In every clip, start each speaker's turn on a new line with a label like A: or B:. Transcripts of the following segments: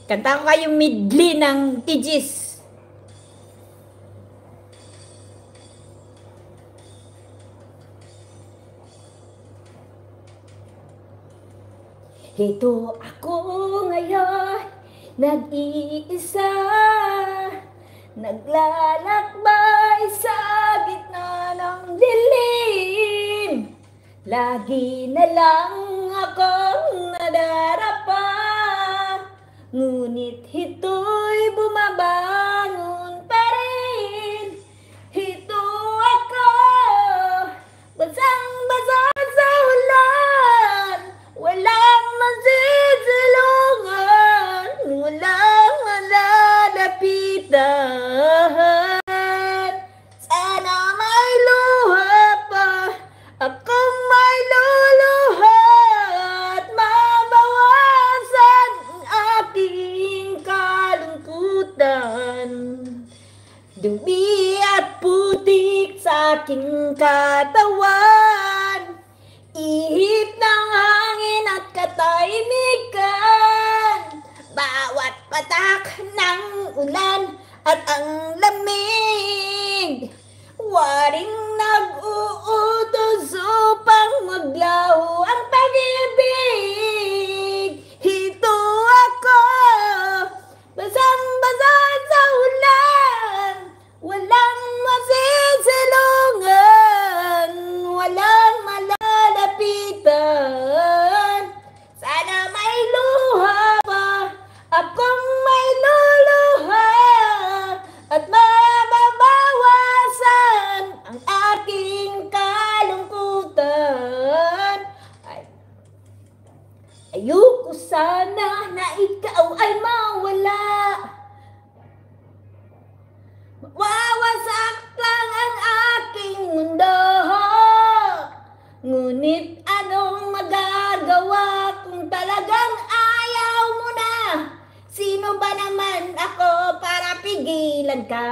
A: Kanta ko kayong medley ng Aegis. Ito ako ngayon, nag-iisa, naglalakbay sa gitna ng dilim. Lagi na lang akong nadarapa, ngunit ito'y bumabangon pa rin. Ito ako, basang-basa sa ulan, walang masisilungan, walang malalapitan. Sana may luha pa, akong may luluha at mabawasan ang aking kalungkutan. Dumi at putik sa aking katawan, ihip ng hangin at katahimikan, bawat patak ng ulan at ang lamig, waring nag-uutos upang maglaho ang pag-ibig. Ito ako, basang-basa sa ulan, walang masisilungan, walang malalapitan. Sana may luha pa, akong may luluha at mababawasan ang aking kalungkutan. Ayoko sana na ikaw ay mawala, mawawasak lang ang aking mundo. Ngunit anong magagawa kung talagang ayaw mo na? Sino ba naman ako para pigilan ka?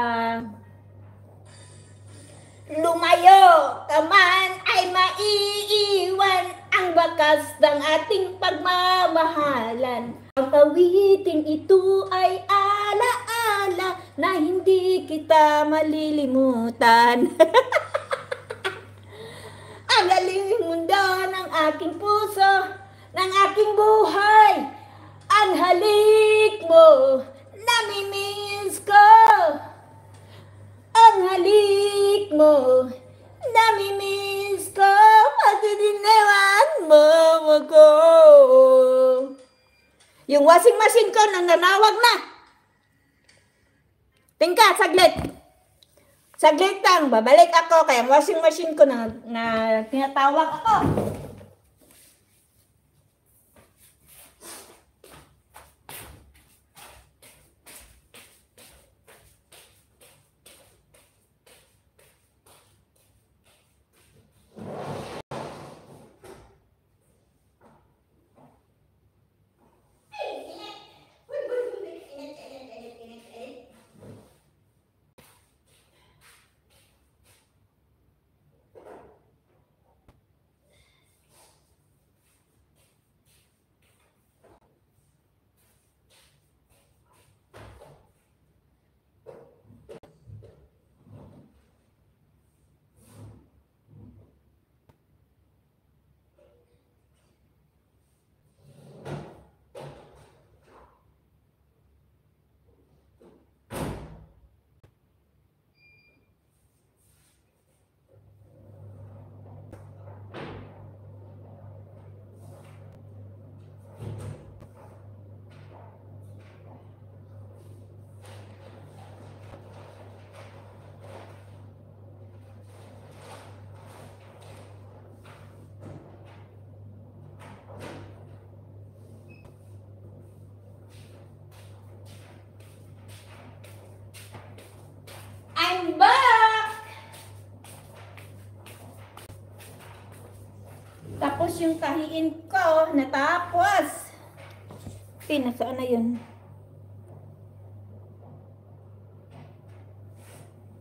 A: Lumayo ka man ay maiiwan ang bakas ng ating pagmamahalan. Ang awiting ito ay alaala na hindi kita malilimutan. Ang galing mundo ng aking puso, ng aking buhay, ang halik mo, namimiss ko. Ang halik mo, namimiss ko, matitinawan mo ako. Yung washing machine ko nananawag na. Tingka, saglit. Saglit lang, babalik ako, kaya washing machine ko na tinatawag ako. I'm back! Tapos yung kahiin ko, natapos. Nasaan na yun?